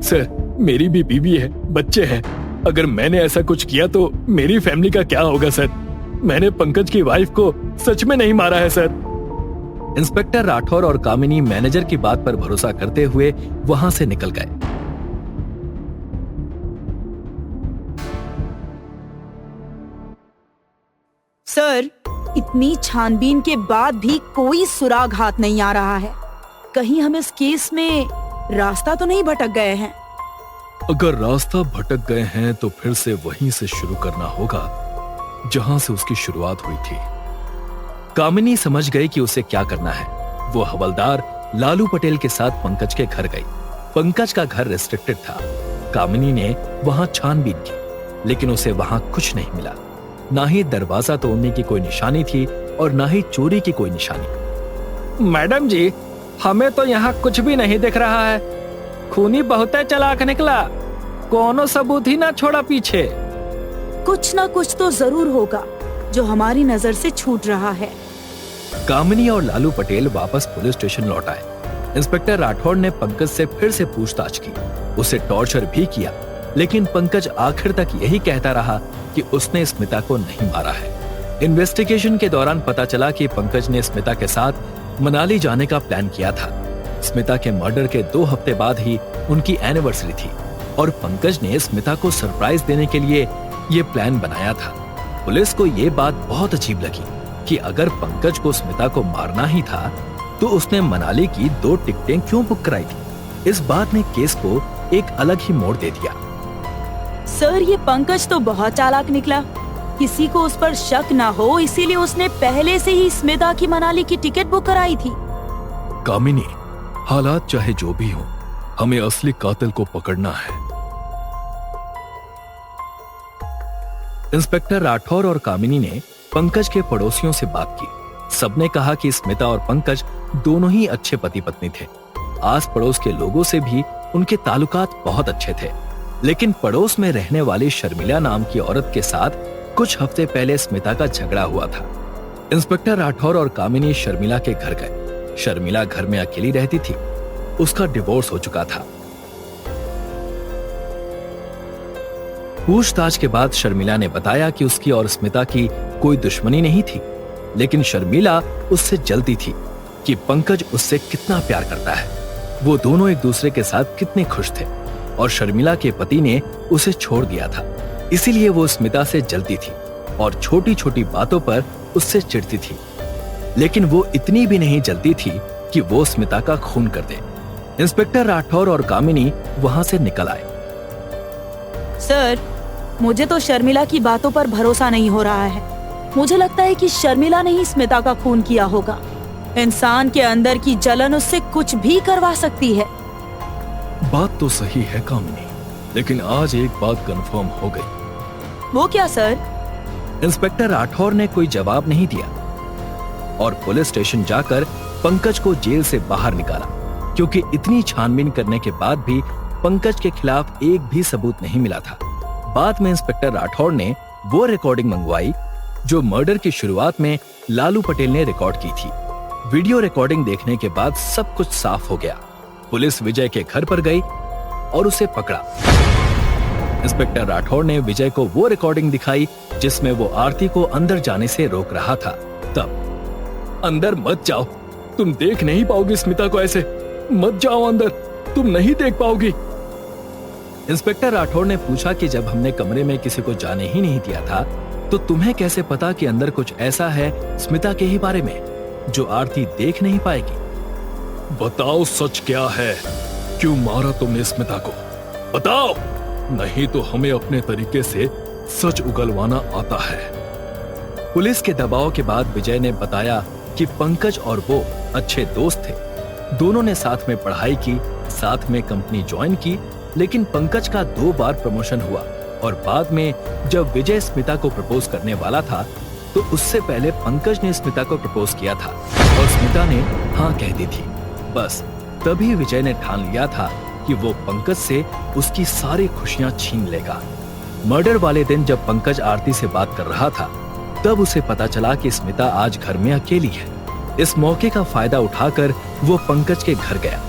सर, मेरी भी बीवी है, बच्चे हैं, अगर मैंने ऐसा कुछ किया तो मेरी फैमिली का क्या होगा सर? मैंने पंकज की वाइफ को सच में नहीं मारा है सर। इंस्पेक्टर राठौर और कामिनी मैनेजर की बात पर भरोसा करते हुए वहां से निकल गए। सर, इतनी छानबीन के बाद भी कोई सुराग हाथ नहीं आ रहा है। कहीं हम इस केस में रास्ता तो नहीं भटक गए हैं? अगर रास्ता भटक गए हैं तो फिर से वहीं से शुरू करना होगा जहां से उसकी शुरुआत हुई थी। कामिनी समझ गई कि उसे क्या करना है। वो हवलदार लालू पटेल के साथ पंकज के घर गई। पंकज का घर रिस्ट्रिक्टेड था। कामिनी ने वहां छानबीन की, लेकिन उसे वहां कुछ नहीं मिला। ना ही दरवाजा तोड़ने की कोई निशानी थी और ना ही चोरी की कोई निशानी। मैडम जी, हमें तो यहाँ कुछ भी नहीं दिख रहा है। खूनी बहुत चालाक निकला, कोनो सबूत ही ना छोड़ा पीछे। कुछ ना कुछ तो जरूर होगा जो हमारी नजर से छूट रहा है। कामिनी और लालू पटेल वापस पुलिस स्टेशन लौट आए। इंस्पेक्टर राठौड़ ने पंकज से फिर से पूछताछ की, उसे टॉर्चर भी किया, लेकिन पंकज आखिर तक यही कहता रहा कि उसने स्मिता को नहीं मारा है। इन्वेस्टिगेशन के दौरान पता चला कि पंकज ने स्मिता के साथ मनाली जाने का प्लान किया था। स्मिता के मर्डर के 2 हफ्ते बाद ही उनकी एनिवर्सरी थी और पंकज ने स्मिता को सरप्राइज देने के लिए ये प्लान बनाया था। पुलिस को ये बात बहुत अजीब लगी कि अगर पंकज को स्मिता को मारना ही था तो उसने मनाली की 2 टिकटें क्यों बुक कराई थी। इस बात ने केस को एक अलग ही मोड़ दे दिया। सर, ये पंकज तो बहुत चालाक निकला। किसी को उस पर शक ना हो, इसीलिए उसने पहले से ही स्मिता की मनाली की टिकट बुक कराई थी। कामिनी, हालात चाहे जो भी हो, हमें असली कातिल को पकड़ना है। इंस्पेक्टर राठौर और कामिनी ने पंकज के पड़ोसियों से बात की। सबने कहा कि स्मिता और पंकज दोनों ही अच्छे पति पत्नी थे। आस पड़ोस के लोगों से भी उनके ताल्लुकात बहुत अच्छे थे, लेकिन पड़ोस में रहने वाली शर्मिला नाम की औरत के साथ कुछ हफ्ते पहले स्मिता का झगड़ा हुआ था। इंस्पेक्टर राठौर और कामिनी शर्मिला के घर गए। शर्मिला घर में अकेली रहती थी, उसका डिवोर्स हो चुका था। पूछताछ के बाद शर्मिला ने बताया कि उसकी और स्मिता की कोई दुश्मनी नहीं थी, लेकिन शर्मिला उससे जलती थी कि पंकज उससे कितना प्यार करता है, वो दोनों एक दूसरे के साथ कितने खुश थे और शर्मिला के पति ने उसे छोड़ दिया था। इसीलिए वो स्मिता से जलती थी और छोटी छोटी बातों पर उससे चिढ़ती थी, लेकिन वो इतनी भी नहीं जलती थी कि वो स्मिता का खून कर दे। इंस्पेक्टर राठौर और कामिनी वहां से निकल आए। सर, मुझे तो शर्मिला की बातों पर भरोसा नहीं हो रहा है। मुझे लगता है कि शर्मिला ने ही स्मिता का खून किया होगा। इंसान के अंदर की जलन उससे कुछ भी करवा सकती है। बात तो सही है कामिनी, लेकिन आज एक बात कंफर्म हो गई। वो क्या सर? इंस्पेक्टर राठौर ने कोई जवाब नहीं दिया और पुलिस स्टेशन जाकर पंकज को जेल से बाहर निकाला, क्योंकि इतनी छानबीन करने के बाद भी पंकज के खिलाफ एक भी सबूत नहीं मिला था। बाद में इंस्पेक्टर राठौर ने वो रिकॉर्डिंग मंगवाई जो मर्डर की शुरुआत में लालू पटेल ने रिकॉर्ड की थी। वीडियो रिकॉर्डिंग देखने के बाद सब कुछ साफ हो गया। पुलिस विजय के घर पर गई और उसे पकड़ा। इंस्पेक्टर राठौर ने विजय को वो रिकॉर्डिंग दिखाई जिसमें वो आरती को अंदर जाने से रोक रहा था। तब, अंदर मत जाओ, तुम देख नहीं पाओगी स्मिता को ऐसे। मत जाओ अंदर, तुम नहीं देख पाओगी। इंस्पेक्टर राठौर ने पूछा कि जब हमने कमरे में किसी को जाने ही नहीं दिया था तो तुम्हें कैसे पता कि अंदर कुछ ऐसा है स्मिता के ही बारे में जो आरती देख नहीं पाएगी? बताओ सच क्या है, क्यों मारा तुमने स्मिता को? बताओ, नहीं तो हमें अपने तरीके से सच उगलवाना आता है। पुलिस के दबाव के बाद विजय ने बताया कि पंकज और वो अच्छे दोस्त थे। दोनों ने साथ में पढ़ाई की, साथ में कंपनी ज्वाइन की, लेकिन पंकज का 2 बार प्रमोशन हुआ और बाद में जब विजय स्मिता को प्रपोज करने वाला था तो उससे पहले पंकज ने स्मिता को प्रपोज किया था और स्मिता ने हाँ कह दी थी। बस तभी विजय ने ठान लिया था कि वो पंकज से उसकी सारी खुशियां छीन लेगा। मर्डर वाले दिन जब पंकज आरती से बात कर रहा था तब उसे पता चला कि स्मिता आज घर में अकेली है। इस मौके का फायदा उठाकर वो पंकज के घर गया।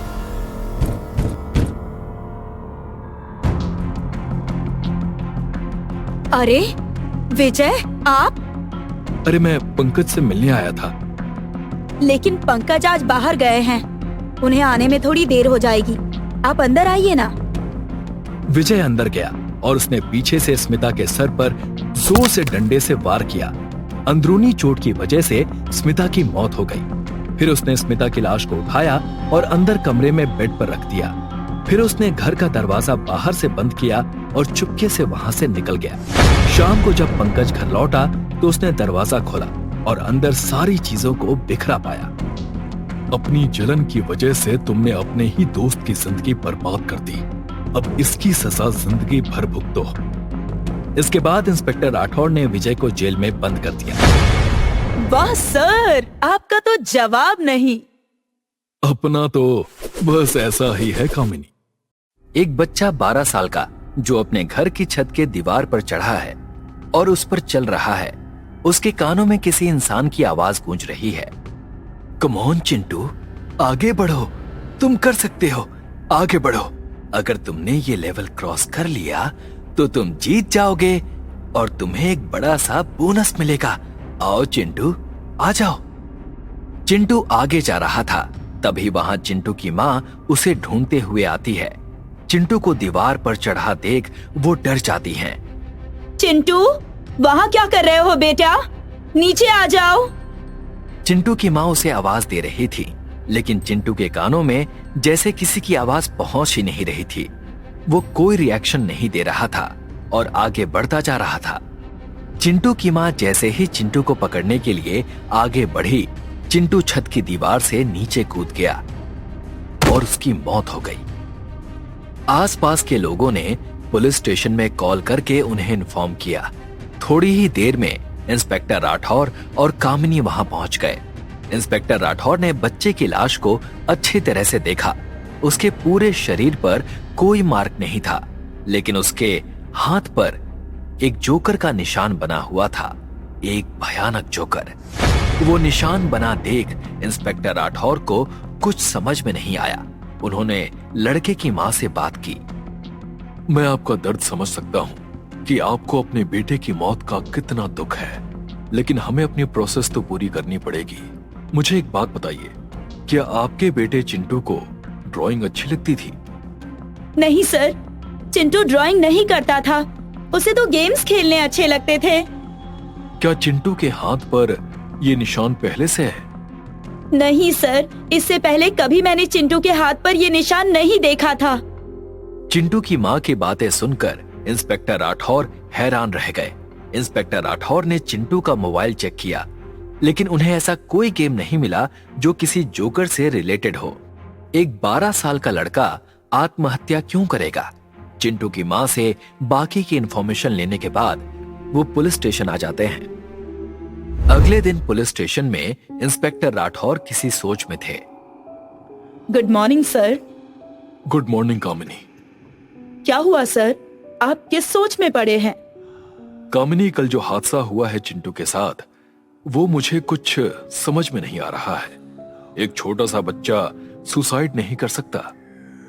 अरे विजय, आप? अरे मैं पंकज से मिलने आया था। लेकिन पंकज आज बाहर गए हैं, उन्हें आने में थोड़ी देर हो जाएगी। आप अंदर आइए ना। विजय अंदर गया और उसने पीछे से स्मिता के सर पर जोर से डंडे से वार किया। अंदरूनी चोट की वजह से स्मिता की मौत हो गई। फिर उसने स्मिता की लाश को उठाया और अंदर कमरे में बेड पर रख दिया। फिर उसने घर का दरवाजा बाहर से बंद किया और चुपके से वहां से निकल गया। शाम को जब पंकज घर लौटा तो उसने दरवाजा खोला और अंदर सारी चीजों को बिखरा पाया। अपनी जलन की वजह से तुमने अपने ही दोस्त की जिंदगी बर्बाद कर दी, अब इसकी सजा जिंदगी भर भुगतो। इसके बाद इंस्पेक्टर राठौर ने विजय को जेल में बंद कर दिया। वाह सर, आपका तो जवाब नहीं। अपना तो बस ऐसा ही है कामिनी। एक बच्चा 12 साल का जो अपने घर की छत के दीवार पर चढ़ा है और उस पर चल रहा है, उसके कानों में किसी इंसान की आवाज गूंज रही है। कम ऑन चिंटू, आगे बढ़ो, तुम कर सकते हो, आगे बढ़ो। अगर तुमने ये लेवल क्रॉस कर लिया तो तुम जीत जाओगे और तुम्हें एक बड़ा सा बोनस मिलेगा। आओ चिंटू, आ जाओ। चिंटू आगे जा रहा था, तभी वहां चिंटू की माँ उसे ढूंढते हुए आती है। चिंटू को दीवार पर चढ़ा देख वो डर जाती हैं। चिंटू, वहाँ क्या कर रहे हो बेटा? नीचे आ जाओ। चिंटू की माँ उसे आवाज दे रही थी, लेकिन चिंटू के कानों में जैसे किसी की आवाज पहुंच ही नहीं रही थी। वो कोई रिएक्शन नहीं दे रहा था और आगे बढ़ता जा रहा था। चिंटू की माँ जैसे ही चिंटू को पकड़ने के लिए आगे बढ़ी, चिंटू छत की दीवार से नीचे कूद गया और उसकी मौत हो गई। आसपास के लोगों ने पुलिस स्टेशन में कॉल करके उन्हें इन्फॉर्म किया। थोड़ी ही देर में इंस्पेक्टर राठौर और कामिनी वहां पहुंच गए। इंस्पेक्टर राठौर ने बच्चे की लाश को अच्छी तरह से देखा। उसके पूरे शरीर पर कोई मार्क नहीं था, लेकिन उसके हाथ पर एक जोकर का निशान बना हुआ था, एक भयानक जोकर। वो निशान बना देख इंस्पेक्टर राठौर को कुछ समझ में नहीं आया। उन्होंने लड़के की माँ से बात की। मैं आपका दर्द समझ सकता हूँ कि आपको अपने बेटे की मौत का कितना दुख है, लेकिन हमें अपनी प्रोसेस तो पूरी करनी पड़ेगी। मुझे एक बात बताइए, क्या आपके बेटे चिंटू को ड्राइंग अच्छी लगती थी? नहीं सर, चिंटू ड्राइंग नहीं करता था, उसे तो गेम्स खेलने अच्छे लगते थे। क्या चिंटू के हाथ पर ये निशान पहले से है? नहीं सर, इससे पहले कभी मैंने चिंटू के हाथ पर ये निशान नहीं देखा था। चिंटू की माँ की बातें सुनकर इंस्पेक्टर राठौर हैरान रह गए। इंस्पेक्टर राठौर ने चिंटू का मोबाइल चेक किया, लेकिन उन्हें ऐसा कोई गेम नहीं मिला जो किसी जोकर से रिलेटेड हो। एक 12 साल का लड़का आत्महत्या क्यों करेगा? चिंटू की माँ से बाकी की इंफॉर्मेशन लेने के बाद वो पुलिस स्टेशन आ जाते हैं। अगले दिन पुलिस स्टेशन में इंस्पेक्टर राठौर किसी सोच में थे। Good morning sir. Good morning Kamini. क्या हुआ सर, आप किस सोच में पड़े हैं? कामिनी, कल जो हादसा हुआ है चिंटू के साथ, वो मुझे कुछ समझ में नहीं आ रहा है। एक छोटा सा बच्चा सुसाइड नहीं कर सकता।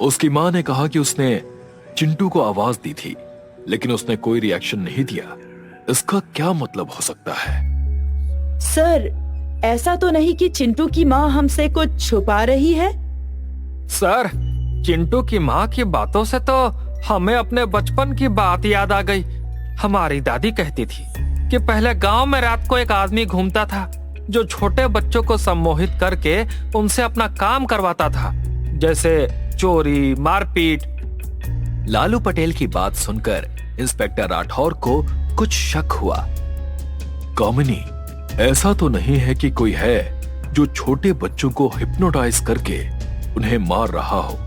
उसकी माँ ने कहा कि उसने चिंटू को आवाज दी थी, लेकिन उसने कोई रिएक्शन नहीं दिया। इसका क्या मतलब हो सकता है? सर, ऐसा तो नहीं कि चिंटू की माँ हमसे कुछ छुपा रही है? सर, चिंटू की माँ की बातों से तो हमें अपने बचपन की बात याद आ गई। हमारी दादी कहती थी कि पहले गांव में रात को एक आदमी घूमता था जो छोटे बच्चों को सम्मोहित करके उनसे अपना काम करवाता था, जैसे चोरी, मारपीट। लालू पटेल की बात सुनकर इंस्पेक्टर राठौर को कुछ शक हुआ। कामिनी, ऐसा तो नहीं है कि कोई है जो छोटे बच्चों को हिप्नोटाइज करके उन्हें मार रहा हो?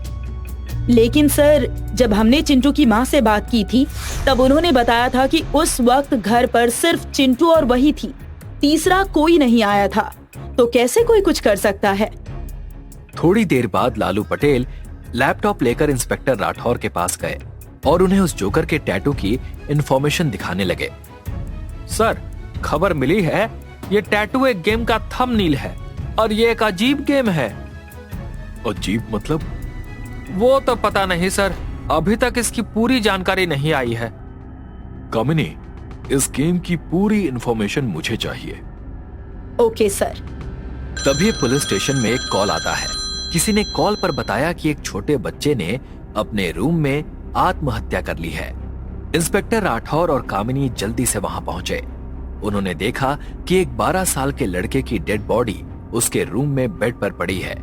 लेकिन सर, जब हमने चिंटू की माँ से बात की थी तब उन्होंने बताया था कि उस वक्त घर पर सिर्फ चिंटू और वही थी, तीसरा कोई नहीं आया था। तो कैसे कोई कुछ कर सकता है? थोड़ी देर बाद लालू पटेल लैपटॉप लेकर इंस्पेक्टर राठौर के पास गए और उन्हें उस जोकर के टैटू की इंफॉर्मेशन दिखाने लगे। सर, खबर मिली है, ये टैटू एक गेम का थंबनेल है और ये एक अजीब गेम है। अजीब मतलब? वो तो पता नहीं सर, अभी तक इसकी पूरी जानकारी नहीं आई है। कामिनी, इस गेम की पूरी इंफॉर्मेशन मुझे चाहिए। Okay sir. तभी पुलिस स्टेशन में एक कॉल आता है। किसी ने कॉल पर बताया कि एक छोटे बच्चे ने अपने रूम में आत्महत्या कर ली है। इंस्पेक्टर राठौर और कामिनी जल्दी से वहां पहुंचे। उन्होंने देखा कि एक 12 साल के लड़के की डेड बॉडी उसके रूम में बेड पर पड़ी है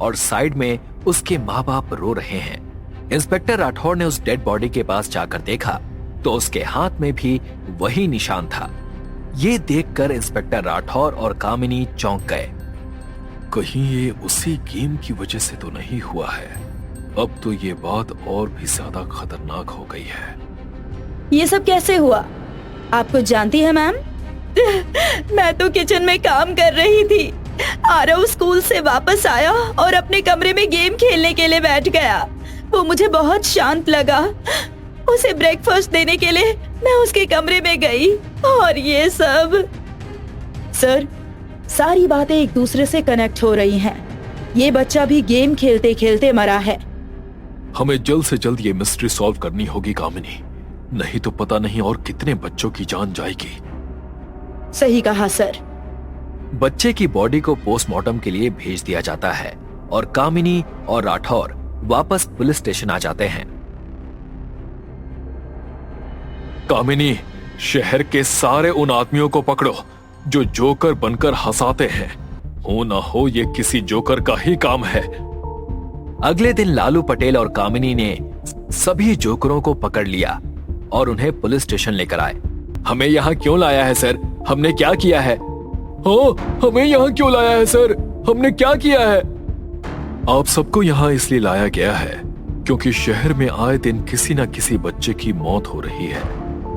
और साइड में उसके माँ बाप रो रहे हैं। इंस्पेक्टर राठौर ने उस डेड बॉडी के पास जाकर देखा तो उसके हाथ में भी वही निशान था। ये देखकर इंस्पेक्टर राठौर और कामिनी चौंक गए। कहीं ये उसी गेम की वजह से तो नहीं हुआ है? अब तो ये बात और भी ज्यादा खतरनाक हो गई है। ये सब कैसे हुआ? आप कुछ जानती है मैम? मैं तो किचन में काम कर रही थी। आरव स्कूल से वापस आया और अपने कमरे में गेम खेलने के लिए बैठ गया। वो मुझे बहुत शांत लगा। उसे ब्रेकफास्ट देने के लिए मैं उसके कमरे में गई और ये सब। सर, सारी बातें एक दूसरे से कनेक्ट हो रही हैं। ये बच्चा भी गेम खेलते खेलते मरा है। हमें जल्द से जल्द ये मिस्ट्री सॉल्व करनी होगी कामिनी, नहीं तो पता नहीं और कितने बच्चों की जान जाएगी। सही कहा सर। बच्चे की बॉडी को पोस्टमार्टम के लिए भेज दिया जाता है और कामिनी और राठौर वापस पुलिस स्टेशन आ जाते हैं। कामिनी, शहर के सारे उन आदमियों को पकड़ो जो जोकर बनकर हंसाते हैं। हो ना हो ये किसी जोकर का ही काम है। अगले दिन लालू पटेल और कामिनी ने सभी जोकरों को पकड़ लिया और उन्हें पुलिस स्टेशन लेकर आए। हमें यहाँ क्यों लाया है सर? हमने क्या किया है? हाँ, हमें यहाँ क्यों लाया है सर? हमने क्या किया है? आप सबको यहाँ इसलिए लाया गया है क्योंकि शहर में आए दिन किसी न किसी बच्चे की मौत हो रही है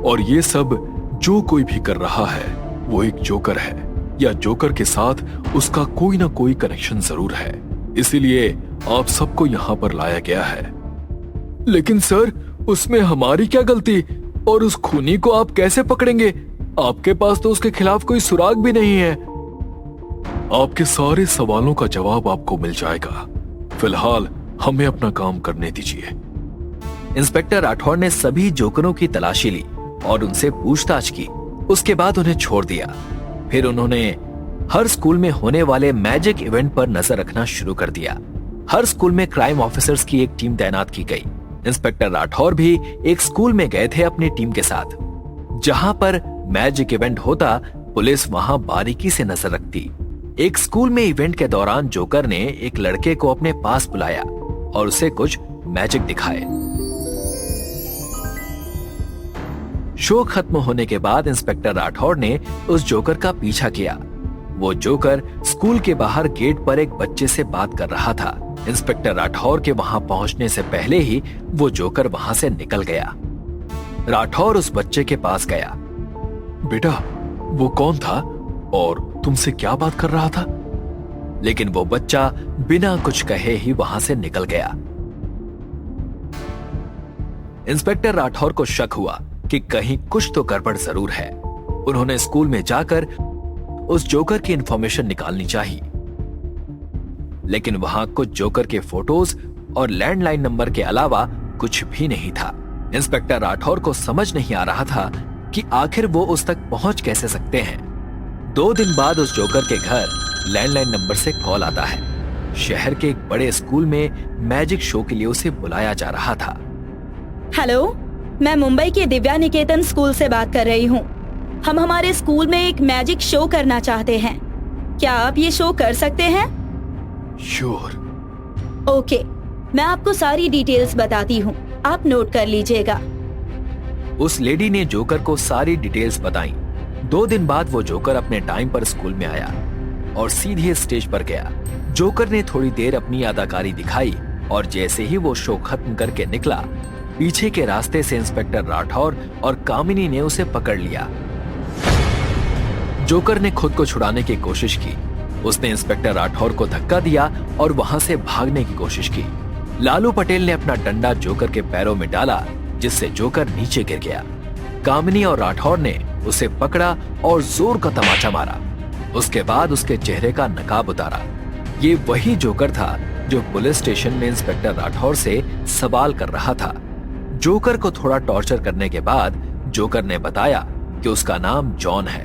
और ये सब जो कोई भी कर रहा है वो एक जोकर है या जोकर के साथ उसका कोई ना कोई कनेक्शन जरूर है। इसीलिए आप सबको यहाँ पर लाया गया है। लेकिन सर, उसमें हमारी क्या गलती? और उस खूनी को आप कैसे पकड़ेंगे? आपके पास तो उसके खिलाफ कोई सुराग भी नहीं है। आपके सारे सवालों का जवाब आपको मिल जाएगा। फिलहाल हमें अपना काम करने दीजिए। इंस्पेक्टर राठौर ने सभी जोकरों की तलाशी ली और उनसे पूछताछ की। उसके बाद उन्हें छोड़ दिया। फिर उन्होंने हर स्कूल में होने वाले मैजिक इवेंट पर नजर रखना शुरू कर दिया। हर स्कूल में क्राइम ऑफिसर्स की एक टीम तैनात की गई। इंस्पेक्टर राठौर भी एक स्कूल में गए थे अपनी टीम के साथ। जहां पर मैजिक इवेंट होता, पुलिस वहां बारीकी से नजर रखती। एक स्कूल में इवेंट के दौरान जोकर ने एक लड़के को अपने पास बुलाया और उसे कुछ मैजिक दिखाए। शो खत्म होने के बाद इंस्पेक्टर राठौर ने उस जोकर का पीछा किया। वो जोकर स्कूल के बाहर गेट पर एक बच्चे से बात कर रहा था। इंस्पेक्टर राठौर के वहां पहुंचने से पहले ही वो जोकर वहां से निकल गया। राठौर उस बच्चे के पास गया। बेटा, वो कौन था और तुमसे क्या बात कर रहा था? लेकिन वो बच्चा बिना कुछ कहे ही वहां से निकल गया। इंस्पेक्टर राठौर को शक हुआ कि कहीं कुछ तो गड़बड़ जरूर है। उन्होंने स्कूल में जाकर उस जोकर की इंफॉर्मेशन निकालनी चाहिए, लेकिन वहां कुछ जोकर के फोटोज और लैंडलाइन नंबर के अलावा कुछ भी नहीं था। इंस्पेक्टर राठौर को समझ नहीं आ रहा था कि आखिर वो उस तक पहुंच कैसे सकते हैं। 2 दिन बाद उस जोकर के घर लैंडलाइन नंबर से कॉल आता है। शहर के एक बड़े स्कूल में मैजिक शो के लिए उसे बुलाया जा रहा था। हेलो, मैं मुंबई के दिव्या निकेतन स्कूल से बात कर रही हूँ। हम हमारे स्कूल में एक मैजिक शो करना चाहते हैं। क्या आप ये शो कर सकते हैं? श्योर। ओके, मैं आपको सारी डिटेल्स बताती हूँ, आप नोट कर लीजिएगा। उस लेडी ने जोकर को सारी डिटेल्स बताई। 2 दिन बाद वो जोकर अपने टाइम पर स्कूल में आया और सीधे स्टेज पर गया। जोकर ने थोड़ी देर अपनी अदाकारी दिखाई और जैसे ही वो शो खत्म करके निकला, पीछे के रास्ते से इंस्पेक्टर राठौर और कामिनी ने उसे पकड़ लिया। जोकर ने खुद को छुड़ाने की कोशिश की। उसने इंस्पेक्टर राठौर को धक्का दिया और वहां से भागने की कोशिश की। लालू पटेल ने अपना डंडा जोकर के पैरों में डाला, जिससे जोकर नीचे गिर गया। कामिनी और राठौर ने उसे पकड़ा और जोर का तमाचा मारा। उसके बाद उसके चेहरे का नकाब उतारा। ये वही जोकर था जो पुलिस स्टेशन में इंस्पेक्टर राठौर से सवाल कर रहा था। जोकर को थोड़ा टॉर्चर करने के बाद जोकर ने बताया कि उसका नाम जॉन है।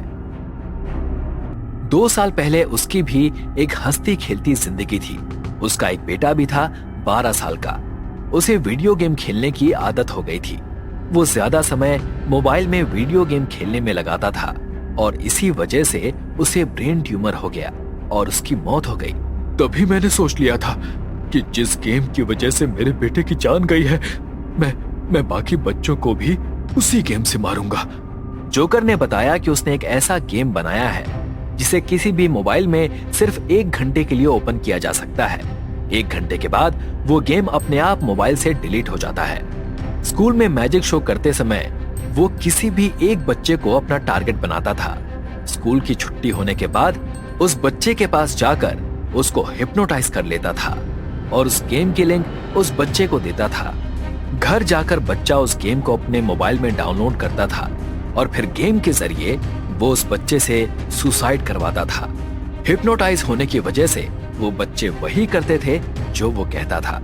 2 साल पहले उसकी भी एक हंसती खेलती जिंदगी थी। उसका एक बेटा भी था 12 साल का। उसे वीडियो गेम खेलने की आदत हो गई थी। वो ज्यादा समय मोबाइल में वीडियो गेम खेलने में लगाता था और इसी वजह से उसे ब्रेन ट्यूमर हो गया और उसकी मौत हो गई। तभी मैंने सोच लिया था कि जिस गेम की वजह से मेरे बेटे की जान गई है, मैं बाकी बच्चों को भी उसी गेम से मारूंगा। जोकर ने बताया कि उसने एक ऐसा गेम बनाया है जिसे किसी भी मोबाइल में सिर्फ 1 घंटे के लिए ओपन किया जा सकता है। 1 घंटे के बाद वो गेम अपने आप मोबाइल से डिलीट हो जाता है। स्कूल में मैजिक शो करते समय वो किसी भी एक बच्चे को अपना टारगेट बनाता था। स्कूल की छुट्टी होने के बाद उस बच्चे के पास जाकर उसको हिप्नोटाइज कर लेता था और उस गेम की लिंक उस बच्चे को देता था। घर जाकर बच्चा उस गेम को अपने मोबाइल में डाउनलोड करता था और फिर गेम के जरिए वो उस बच्चे से सुसाइड करवाता था। हिप्नोटाइज होने की वजह से वो बच्चे वही करते थे जो वो कहता था।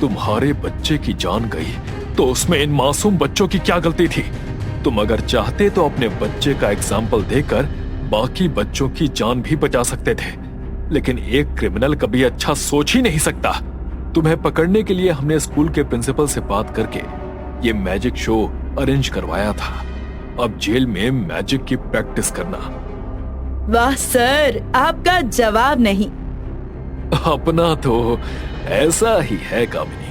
तुम्हारे बच्चे की जान गई तो उसमें इन मासूम बच्चों की क्या गलती थी? तुम अगर चाहते तो अपने बच्चे का एग्जाम्पल देकर बाकी बच्चों की जान भी बचा सकते थे, लेकिन एक क्रिमिनल कभी अच्छा सोच ही नहीं सकता। तुम्हें पकड़ने के लिए हमने स्कूल के प्रिंसिपल से बात करके ये मैजिक शो अरेंज करवाया था। अब जेल में मैजिक की प्रैक्टिस करना। वाह सर, आपका जवाब नहीं। अपना तो ऐसा ही है कामिनी।